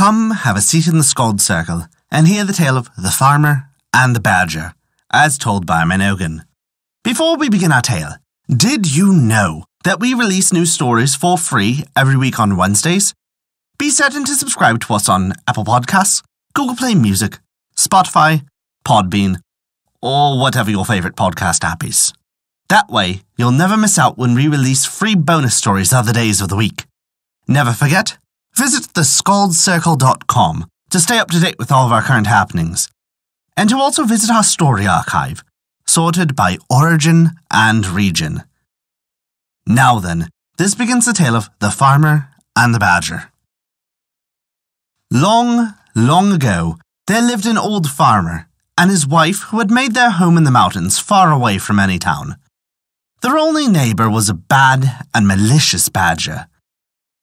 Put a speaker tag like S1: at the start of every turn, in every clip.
S1: Come, have a seat in the Skald circle and hear the tale of the farmer and the badger, as told by Mynogan. Before we begin our tale, did you know that we release new stories for free every week on Wednesdays? Be certain to subscribe to us on Apple Podcasts, Google Play Music, Spotify, Podbean, or whatever your favourite podcast app is. That way, you'll never miss out when we release free bonus stories other days of the week. Never forget, visit thescaldcircle.com to stay up to date with all of our current happenings, and to also visit our story archive, sorted by origin and region. Now then, this begins the tale of the farmer and the badger. Long, long ago, there lived an old farmer and his wife who had made their home in the mountains far away from any town. Their only neighbour was a bad and malicious badger.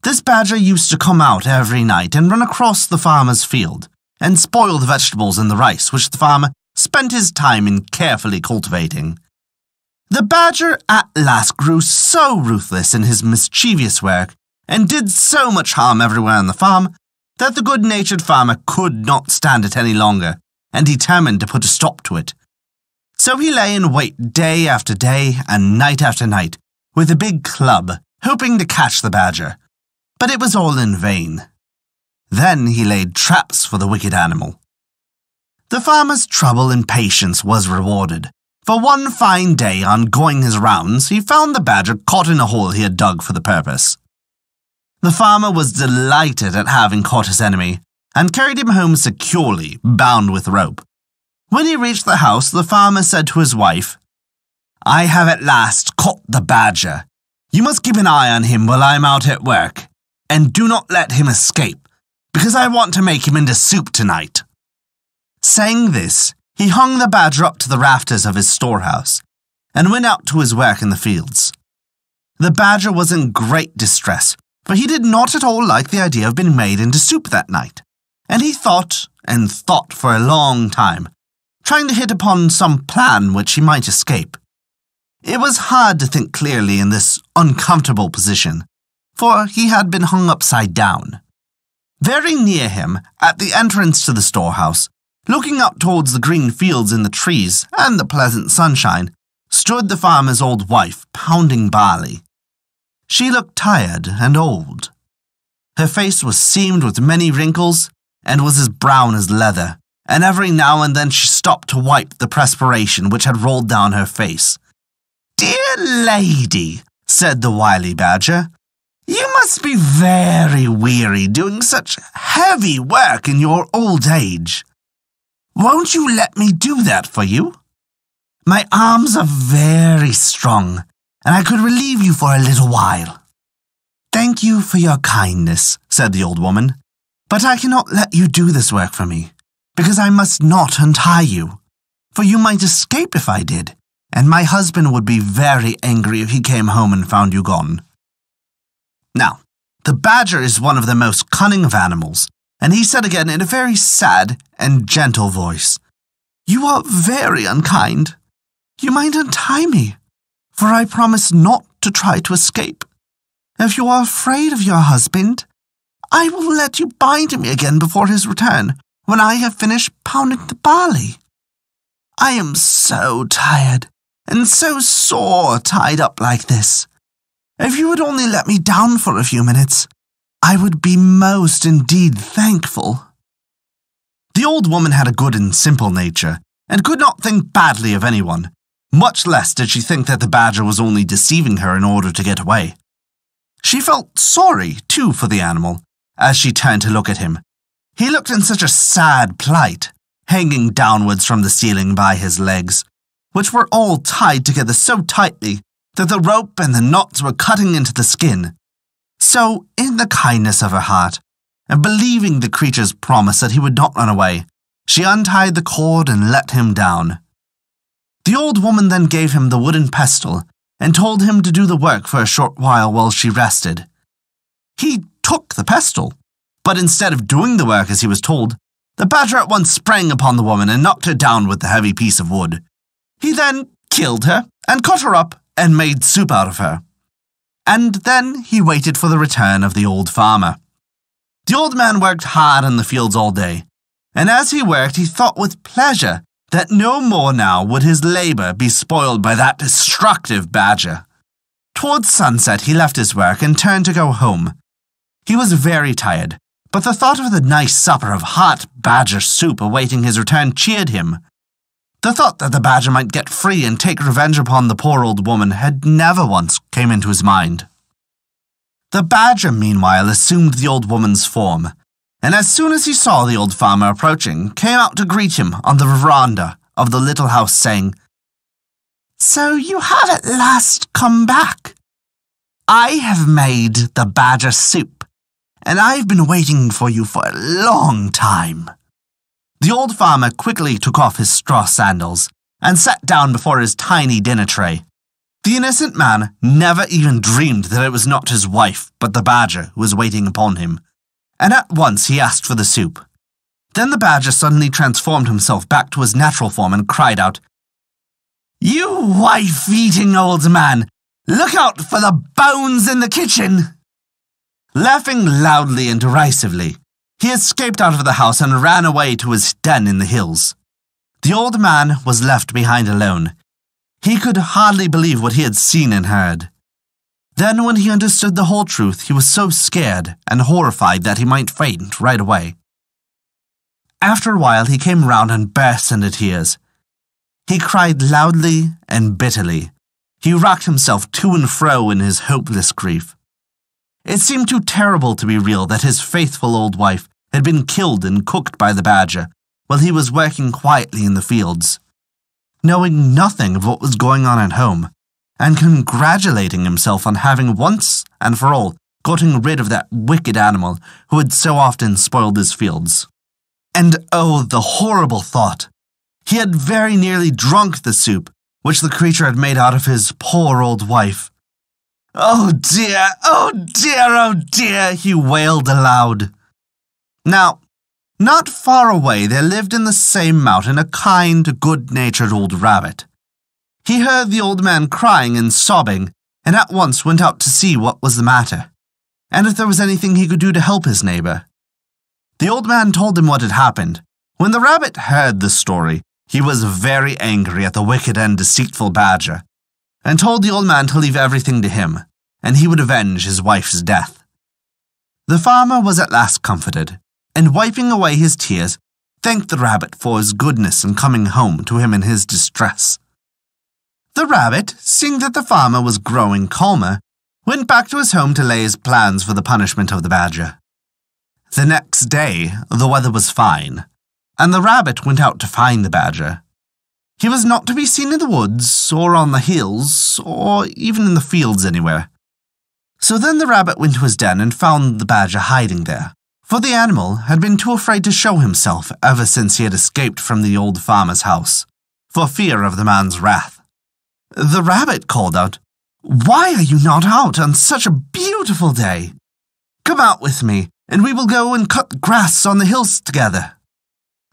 S1: This badger used to come out every night and run across the farmer's field and spoil the vegetables and the rice which the farmer spent his time in carefully cultivating. The badger at last grew so ruthless in his mischievous work and did so much harm everywhere on the farm that the good-natured farmer could not stand it any longer and determined to put a stop to it. So he lay in wait day after day and night after night with a big club, hoping to catch the badger. But it was all in vain. Then he laid traps for the wicked animal. The farmer's trouble and patience was rewarded, for one fine day on going his rounds he found the badger caught in a hole he had dug for the purpose. The farmer was delighted at having caught his enemy, and carried him home securely, bound with rope. When he reached the house, the farmer said to his wife, "I have at last caught the badger. You must keep an eye on him while I am out at work, and do not let him escape, because I want to make him into soup tonight." Saying this, he hung the badger up to the rafters of his storehouse, and went out to his work in the fields. The badger was in great distress, for he did not at all like the idea of being made into soup that night, and he thought and thought for a long time, trying to hit upon some plan which he might escape. It was hard to think clearly in this uncomfortable position, for he had been hung upside down. Very near him, at the entrance to the storehouse, looking up towards the green fields and the trees and the pleasant sunshine, stood the farmer's old wife pounding barley. She looked tired and old. Her face was seamed with many wrinkles and was as brown as leather, and every now and then she stopped to wipe the perspiration which had rolled down her face. "Dear lady," said the wily badger, "you must be very weary doing such heavy work in your old age. Won't you let me do that for you? My arms are very strong, and I could relieve you for a little while." "Thank you for your kindness," said the old woman, "but I cannot let you do this work for me, because I must not untie you, for you might escape if I did, and my husband would be very angry if he came home and found you gone." Now, the badger is one of the most cunning of animals, and he said again in a very sad and gentle voice, "You are very unkind. You might untie me, for I promise not to try to escape. If you are afraid of your husband, I will let you bind me again before his return, when I have finished pounding the barley. I am so tired and so sore tied up like this. If you would only let me down for a few minutes, I would be most indeed thankful." The old woman had a good and simple nature, and could not think badly of anyone. Much less did she think that the badger was only deceiving her in order to get away. She felt sorry, too, for the animal, as she turned to look at him. He looked in such a sad plight, hanging downwards from the ceiling by his legs, which were all tied together so tightly that the rope and the knots were cutting into the skin. So, in the kindness of her heart, and believing the creature's promise that he would not run away, she untied the cord and let him down. The old woman then gave him the wooden pestle and told him to do the work for a short while she rested. He took the pestle, but instead of doing the work as he was told, the badger at once sprang upon the woman and knocked her down with the heavy piece of wood. He then killed her and cut her up and made soup out of her. And then he waited for the return of the old farmer. The old man worked hard in the fields all day, and as he worked he thought with pleasure that no more now would his labour be spoiled by that destructive badger. Towards sunset he left his work and turned to go home. He was very tired, but the thought of the nice supper of hot badger soup awaiting his return cheered him. The thought that the badger might get free and take revenge upon the poor old woman had never once came into his mind. The badger, meanwhile, assumed the old woman's form, and as soon as he saw the old farmer approaching, came out to greet him on the veranda of the little house, saying, "So you have at last come back. I have made the badger soup, and I've been waiting for you for a long time." The old farmer quickly took off his straw sandals and sat down before his tiny dinner tray. The innocent man never even dreamed that it was not his wife, but the badger who was waiting upon him, and at once he asked for the soup. Then the badger suddenly transformed himself back to his natural form and cried out, "You wife-eating old man, look out for the bones in the kitchen!" Laughing loudly and derisively, he escaped out of the house and ran away to his den in the hills. The old man was left behind alone. He could hardly believe what he had seen and heard. Then, when he understood the whole truth, he was so scared and horrified that he might faint right away. After a while, he came round and burst into tears. He cried loudly and bitterly. He rocked himself to and fro in his hopeless grief. It seemed too terrible to be real that his faithful old wife had been killed and cooked by the badger while he was working quietly in the fields, knowing nothing of what was going on at home, and congratulating himself on having once and for all gotten rid of that wicked animal who had so often spoiled his fields. And oh, the horrible thought! He had very nearly drunk the soup which the creature had made out of his poor old wife. "Oh dear, oh dear, oh dear," he wailed aloud. Now, not far away there lived in the same mountain a kind, good-natured old rabbit. He heard the old man crying and sobbing, and at once went out to see what was the matter, and if there was anything he could do to help his neighbour. The old man told him what had happened. When the rabbit heard the story, he was very angry at the wicked and deceitful badger, and told the old man to leave everything to him, and he would avenge his wife's death. The farmer was at last comforted, and wiping away his tears, thanked the rabbit for his goodness in coming home to him in his distress. The rabbit, seeing that the farmer was growing calmer, went back to his home to lay his plans for the punishment of the badger. The next day, the weather was fine, and the rabbit went out to find the badger. He was not to be seen in the woods, or on the hills, or even in the fields anywhere. So then the rabbit went to his den and found the badger hiding there, for the animal had been too afraid to show himself ever since he had escaped from the old farmer's house, for fear of the man's wrath. The rabbit called out, "Why are you not out on such a beautiful day? Come out with me, and we will go and cut grass on the hills together."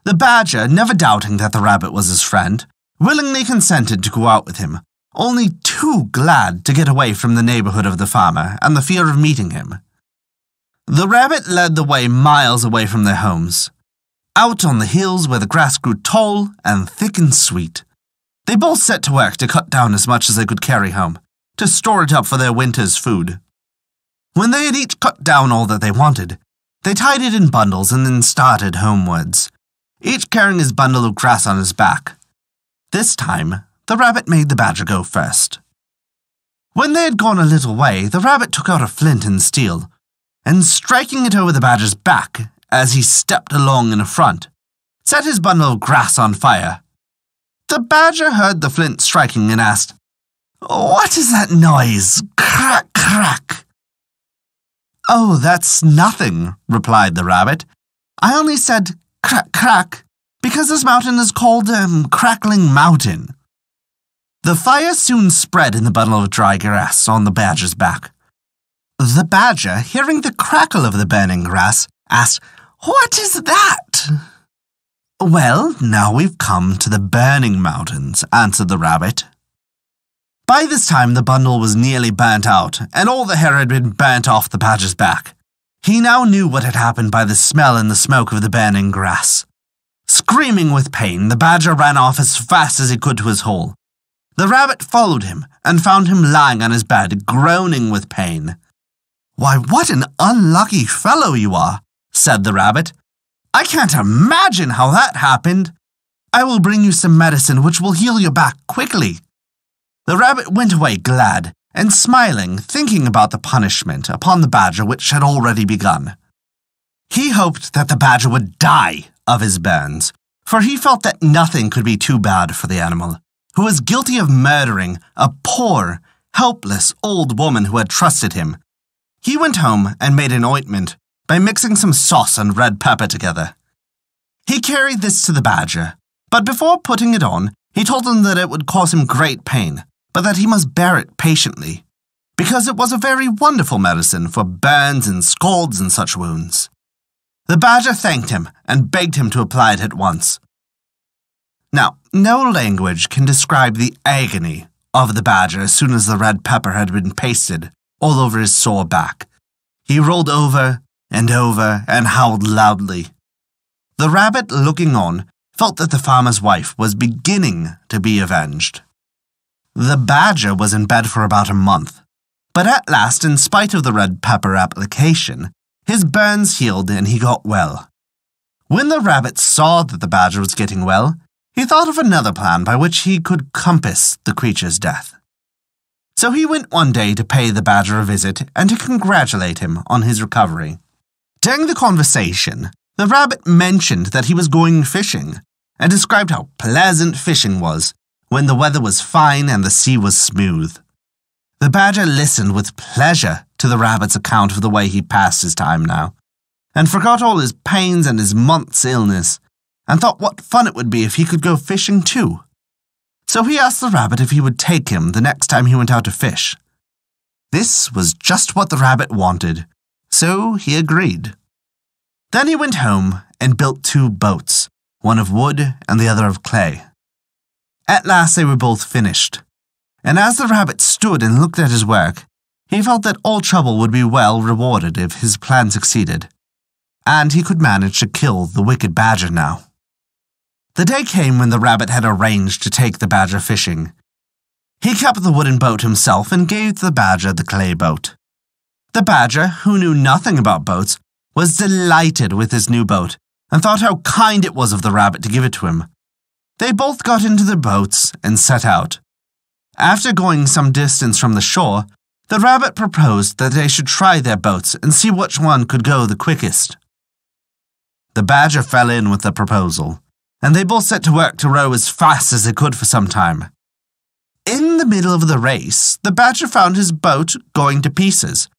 S1: The badger, never doubting that the rabbit was his friend, willingly consented to go out with him, only too glad to get away from the neighborhood of the farmer and the fear of meeting him. The rabbit led the way miles away from their homes, out on the hills where the grass grew tall and thick and sweet. They both set to work to cut down as much as they could carry home, to store it up for their winter's food. When they had each cut down all that they wanted, they tied it in bundles and then started homewards, each carrying his bundle of grass on his back. This time, the rabbit made the badger go first. When they had gone a little way, the rabbit took out a flint and steel, and striking it over the badger's back as he stepped along in front, set his bundle of grass on fire. The badger heard the flint striking and asked, "What is that noise? Crack, crack." "Oh, that's nothing," replied the rabbit. "I only said crack, crack because this mountain is called Crackling Mountain." The fire soon spread in the bundle of dry grass on the badger's back. The badger, hearing the crackle of the burning grass, asked, "What is that?" "Well, now we've come to the burning mountains," answered the rabbit. By this time the bundle was nearly burnt out, and all the hair had been burnt off the badger's back. He now knew what had happened by the smell and the smoke of the burning grass. Screaming with pain, the badger ran off as fast as he could to his hole. The rabbit followed him and found him lying on his bed, groaning with pain. "Why, what an unlucky fellow you are," said the rabbit. "I can't imagine how that happened. I will bring you some medicine which will heal your back quickly." The rabbit went away glad and smiling, thinking about the punishment upon the badger which had already begun. He hoped that the badger would die of his burns, for he felt that nothing could be too bad for the animal, who was guilty of murdering a poor, helpless old woman who had trusted him. He went home and made an ointment by mixing some sauce and red pepper together. He carried this to the badger, but before putting it on, he told him that it would cause him great pain, but that he must bear it patiently, because it was a very wonderful medicine for burns and scalds and such wounds. The badger thanked him and begged him to apply it at once. Now, no language can describe the agony of the badger as soon as the red pepper had been pasted all over his sore back. He rolled over and howled loudly. The rabbit, looking on, felt that the farmer's wife was beginning to be avenged. The badger was in bed for about a month, but at last, in spite of the red pepper application, his burns healed and he got well. When the rabbit saw that the badger was getting well, he thought of another plan by which he could compass the creature's death. So he went one day to pay the badger a visit and to congratulate him on his recovery. During the conversation, the rabbit mentioned that he was going fishing and described how pleasant fishing was when the weather was fine and the sea was smooth. The badger listened with pleasure to the rabbit's account of the way he passed his time now, and forgot all his pains and his month's illness, and thought what fun it would be if he could go fishing too. So he asked the rabbit if he would take him the next time he went out to fish. This was just what the rabbit wanted, so he agreed. Then he went home and built 2 boats, one of wood and the other of clay. At last they were both finished, and as the rabbit stood and looked at his work, he felt that all trouble would be well rewarded if his plan succeeded, and he could manage to kill the wicked badger now. The day came when the rabbit had arranged to take the badger fishing. He kept the wooden boat himself and gave the badger the clay boat. The badger, who knew nothing about boats, was delighted with his new boat and thought how kind it was of the rabbit to give it to him. They both got into their boats and set out. After going some distance from the shore, the rabbit proposed that they should try their boats and see which one could go the quickest. The badger fell in with the proposal, and they both set to work to row as fast as they could for some time. In the middle of the race, the badger found his boat going to pieces,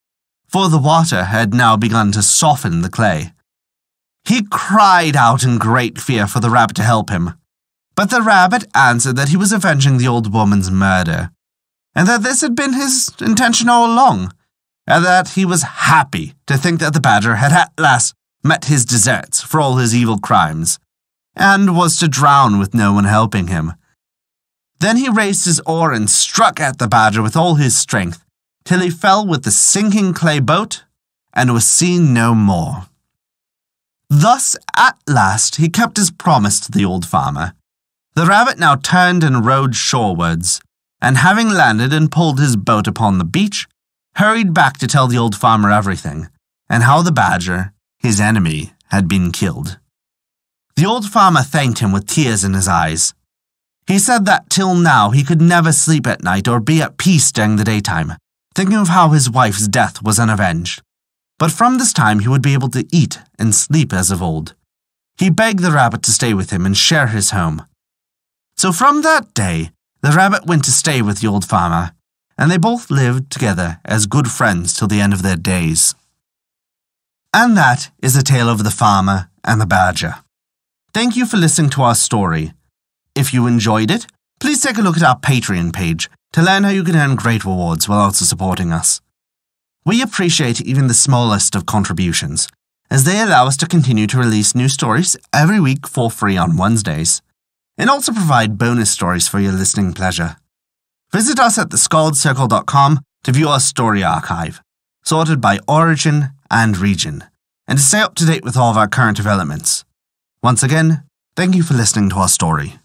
S1: for the water had now begun to soften the clay. He cried out in great fear for the rabbit to help him, but the rabbit answered that he was avenging the old woman's murder, and that this had been his intention all along, and that he was happy to think that the badger had at last met his deserts for all his evil crimes, and was to drown with no one helping him. Then he raised his oar and struck at the badger with all his strength, till he fell with the sinking clay boat, and was seen no more. Thus, at last, he kept his promise to the old farmer. The rabbit now turned and rowed shorewards, and having landed and pulled his boat upon the beach, hurried back to tell the old farmer everything, and how the badger, his enemy, had been killed. The old farmer thanked him with tears in his eyes. He said that till now he could never sleep at night or be at peace during the daytime, thinking of how his wife's death was unavenged. But from this time he would be able to eat and sleep as of old. He begged the rabbit to stay with him and share his home. So from that day, the rabbit went to stay with the old farmer, and they both lived together as good friends till the end of their days. And that is the tale of the farmer and the badger. Thank you for listening to our story. If you enjoyed it, please take a look at our Patreon page to learn how you can earn great rewards while also supporting us. We appreciate even the smallest of contributions, as they allow us to continue to release new stories every week for free on Wednesdays, and also provide bonus stories for your listening pleasure. Visit us at thescaldcircle.com to view our story archive, sorted by origin and region, and to stay up to date with all of our current developments. Once again, thank you for listening to our story.